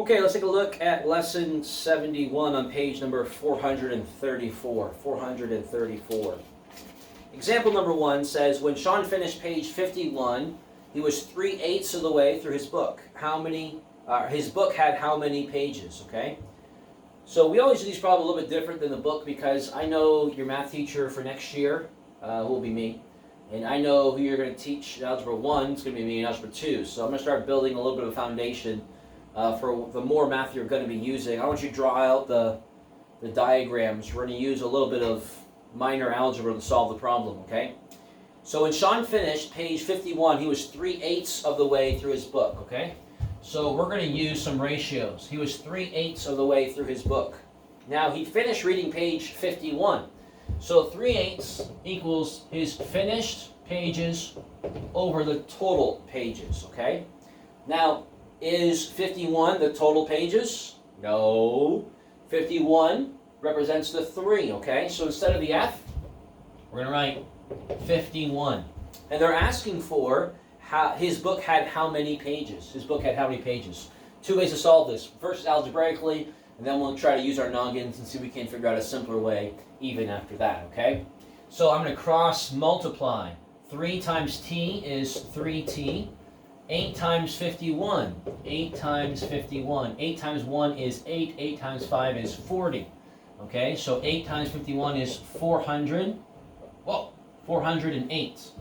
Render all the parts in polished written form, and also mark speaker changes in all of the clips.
Speaker 1: Okay, let's take a look at lesson 71 on page number 434. 434. Example number 1 says, when Sean finished page 51, he was 3/8 of the way through his book. His book had how many pages, okay? So we always do these problems a little bit different than the book because I know your math teacher for next year, who will be me, and I know who you're going to teach in Algebra 1, it's going to be me in Algebra 2. So I'm going to start building a little bit of a foundation for the more math you're going to be using. I want you to draw out the diagrams. We're going to use a little bit of minor algebra to solve the problem, okay? So when Sean finished page 51, he was 3/8 of the way through his book, okay? So we're going to use some ratios. He was 3/8 of the way through his book. Now he finished reading page 51. So 3/8 equals his finished pages over the total pages, okay? Now, is 51 the total pages? No. 51 represents the 3, okay? So instead of the F, we're going to write 51. And they're asking for his book had how many pages? His book had how many pages? Two ways to solve this. First is algebraically, and then we'll try to use our noggins and see if we can figure out a simpler way even after that, okay? So I'm going to cross multiply. 3 times t is 3t. 8 times 51. 8 times 51. 8 times 1 is 8. 8 times 5 is 40. Okay, so 8 times 51 is 400. Whoa, 408.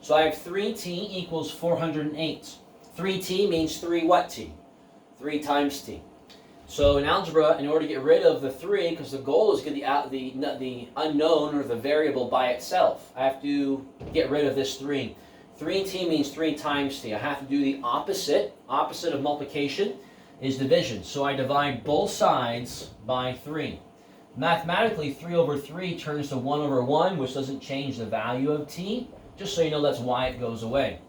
Speaker 1: So I have 3t equals 408. 3t means 3 what t? 3 times t. So in algebra, in order to get rid of the 3, because the goal is to get the unknown or the variable by itself, I have to get rid of this 3. 3t means 3 times t. I have to do the opposite. Opposite of multiplication is division. So I divide both sides by 3. Mathematically, 3 over 3 turns to 1 over 1, which doesn't change the value of t. Just so you know, that's why it goes away.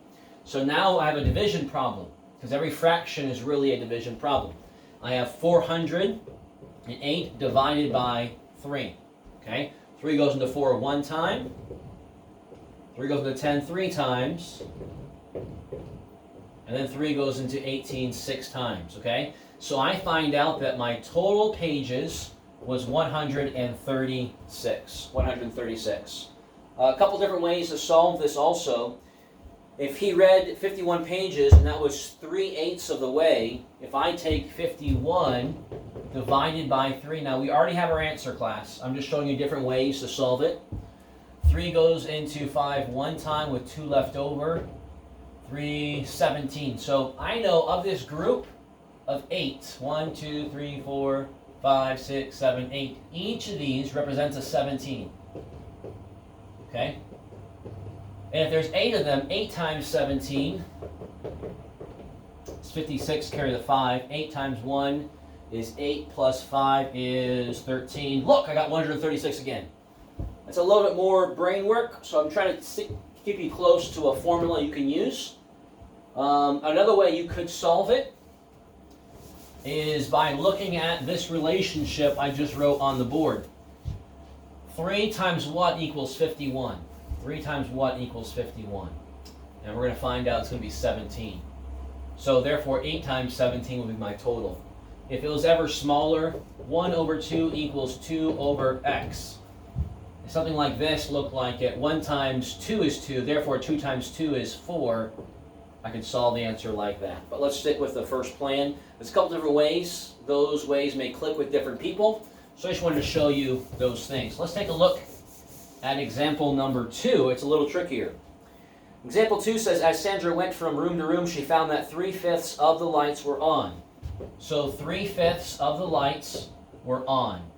Speaker 1: So now I have a division problem, because every fraction is really a division problem. I have 408 divided by 3. Okay? 3 goes into 4 one time. 3 goes into 10 3 times. And then 3 goes into 18 6 times. Okay? So I find out that my total pages was 136. 136. A couple different ways to solve this also. If he read 51 pages and that was 3/8 of the way, if I take 51 divided by 3, now we already have our answer, class. I'm just showing you different ways to solve it. 3 goes into 5 one time with 2 left over. 3, 17. So I know of this group of 8, 1, 2, 3, 4, 5, 6, 7, 8. Each of these represents a 17. Okay? And if there's 8 of them, 8 times 17 is 56, carry the 5. 8 times 1 is 8 plus 5 is 13. Look, I got 136 again. It's a little bit more brain work, so I'm trying to keep you close to a formula you can use. Another way you could solve it is by looking at this relationship I just wrote on the board. 3 times what equals 51? 3 times what equals 51? And we're going to find out it's going to be 17. So therefore 8 times 17 will be my total. If it was ever smaller, 1 over 2 equals 2 over x. If something like this looked like it, 1 times 2 is 2, therefore 2 times 2 is 4. I could solve the answer like that. But let's stick with the first plan. There's a couple different ways. Those ways may click with different people. So I just wanted to show you those things. Let's take a look at example number 2. It's a little trickier. Example 2 says, as Sandra went from room to room, she found that 3/5 of the lights were on. So 3/5 of the lights were on.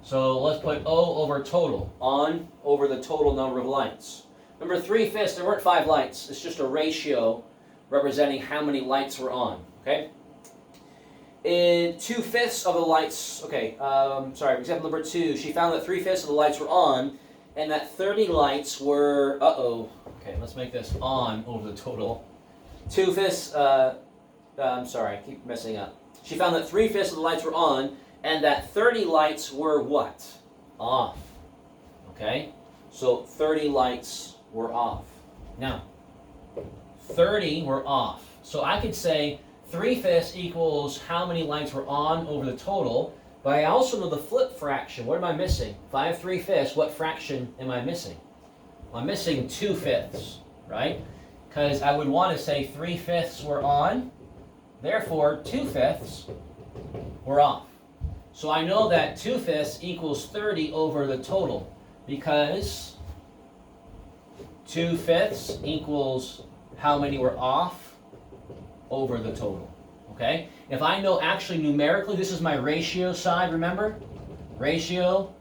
Speaker 1: So let's put O over total. On over the total number of lights. Remember, 3/5, there weren't 5 lights. It's just a ratio representing how many lights were on. Okay? 2/5 of the lights, example number 2, she found that 3/5 of the lights were on, and that 30 lights were, let's make this on over the total. 2/5, I keep messing up. She found that 3/5 of the lights were on, and that 30 lights were what? Off. Okay? So 30 lights were off. Now, 30 were off. So I could say 3/5 equals how many lights were on over the total, but I also know the flip fraction. What am I missing? 5/3, what fraction am I missing? Well, I'm missing 2/5, right? Because I would want to say 3/5 were on, therefore 2/5 were off. So I know that 2/5 equals 30 over the total, because 2/5 equals how many were off over the total. Okay? If I know actually numerically, this is my ratio side, remember? Ratio,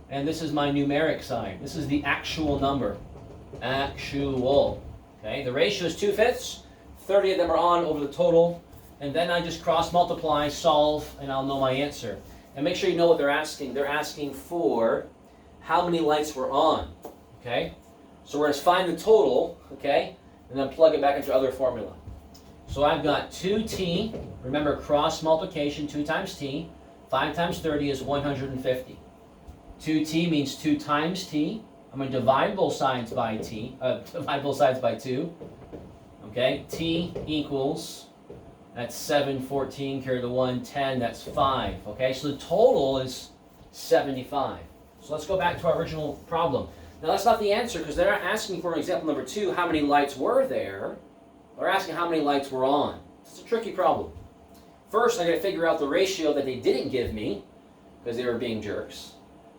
Speaker 1: and this is my numeric side. This is the actual number. Actual. Okay? The ratio is 2/5. 30 of them are on over the total. And then I just cross multiply, solve, and I'll know my answer. And make sure you know what they're asking. They're asking for how many lights were on. Okay? So we're going to find the total, okay? And then plug it back into our other formula. So I've got 2t, remember cross multiplication, 2 times t, 5 times 30 is 150. 2t means 2 times t. I'm going to divide both sides by 2. Okay, t equals, that's 7, 14, carry the 1, 10, that's 5. Okay, so the total is 75. So let's go back to our original problem. Now that's not the answer, because they're not asking for, example number 2, how many lights were there. They're asking how many lights were on. It's a tricky problem. First, I got to figure out the ratio that they didn't give me, because they were being jerks.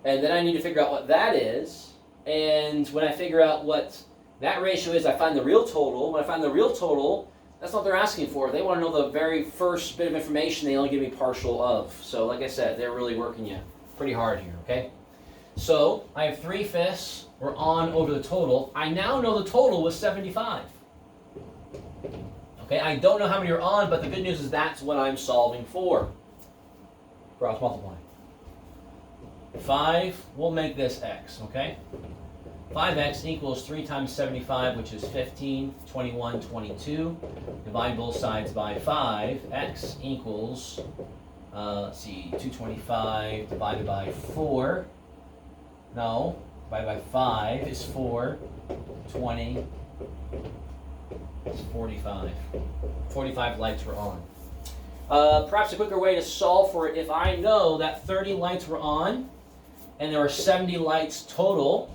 Speaker 1: And then I need to figure out what that is. And when I figure out what that ratio is, I find the real total. When I find the real total, that's not what they're asking for. They want to know the very first bit of information they only give me partial of. So like I said, they're really working you pretty hard here, okay? So I have 3/5 were on over the total. I now know the total was 75. Okay, I don't know how many are on, but the good news is that's what I'm solving for. Cross multiply. 5, we'll make this x, okay? 5x equals 3 times 75, which is 15, 21, 22. Divide both sides by 5. X equals, let's see, 225 divided by 4. No, divided by 5 is 4. 20 is 45. 45 lights were on. Perhaps a quicker way to solve for it, if I know that 30 lights were on, and there were 70 lights total,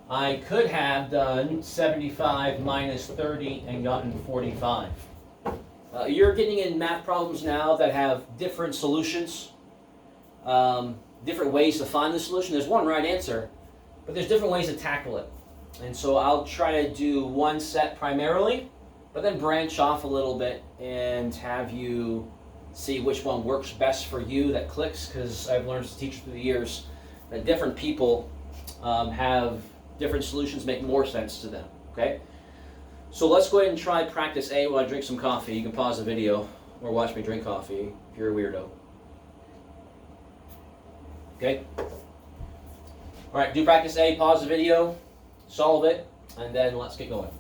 Speaker 1: I could have done 75 minus 30 and gotten 45. You're getting in math problems now that have different solutions, different ways to find the solution. There's one right answer, but there's different ways to tackle it. And so I'll try to do one set primarily, but then branch off a little bit and have you see which one works best for you that clicks, because I've learned as a teacher through the years that different people have different solutions make more sense to them, okay? So let's go ahead and try practice A while I drink some coffee. You can pause the video or watch me drink coffee if you're a weirdo. Okay? All right, do practice A, pause the video, solve it, and then let's get going.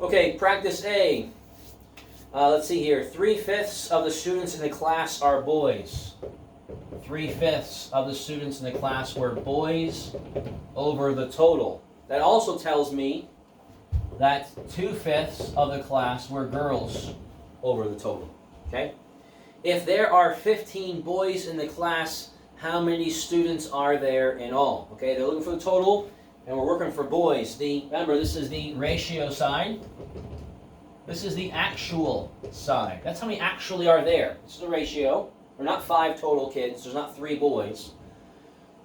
Speaker 1: Okay, practice A. Let's see here. 3/5 of the students in the class are boys. 3/5 of the students in the class were boys over the total. That also tells me that 2/5 of the class were girls over the total. Okay? If there are 15 boys in the class, how many students are there in all? Okay, they're looking for the total, and we're working for boys. Remember, this is the ratio side. This is the actual side. That's how many actually are there. This is the ratio. There are not 5 total kids. There's not 3 boys.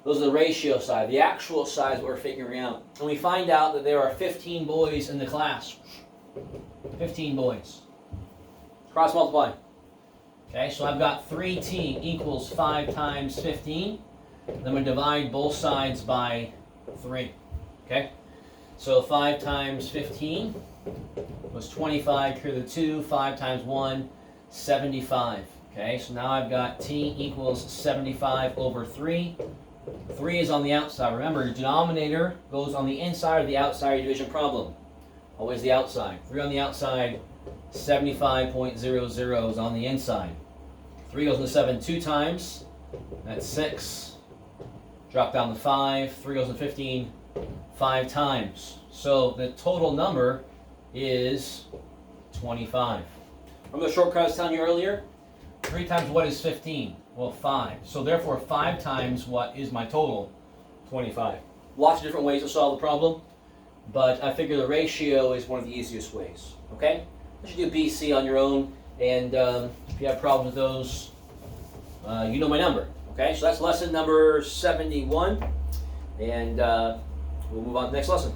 Speaker 1: Those are the ratio side. The actual side is what we're figuring out. And we find out that there are 15 boys in the class. 15 boys. Cross multiply. Okay, so I've got 3t equals 5 times 15. Then I'm going to divide both sides by 3. Okay? So 5 times 15 was 25, clear the 2, 5 times 1, 75. Okay, so now I've got t equals 75 over 3. 3 is on the outside. Remember, your denominator goes on the inside or the outside of your division problem. Always the outside. 3 on the outside, 75.00 is on the inside. 3 goes into 7 2 times. That's 6. Drop down to 5. 3 goes into 15. 5 times. So the total number is 25. Remember the shortcut I was telling you earlier? 3 times what is 15? Well, 5. So therefore 5 times what is my total? 25. Lots of different ways to solve the problem, but I figure the ratio is one of the easiest ways. Okay? You should do BC on your own, and if you have problems with those, you know my number. Okay? So that's lesson number 71, and we'll move on to the next lesson.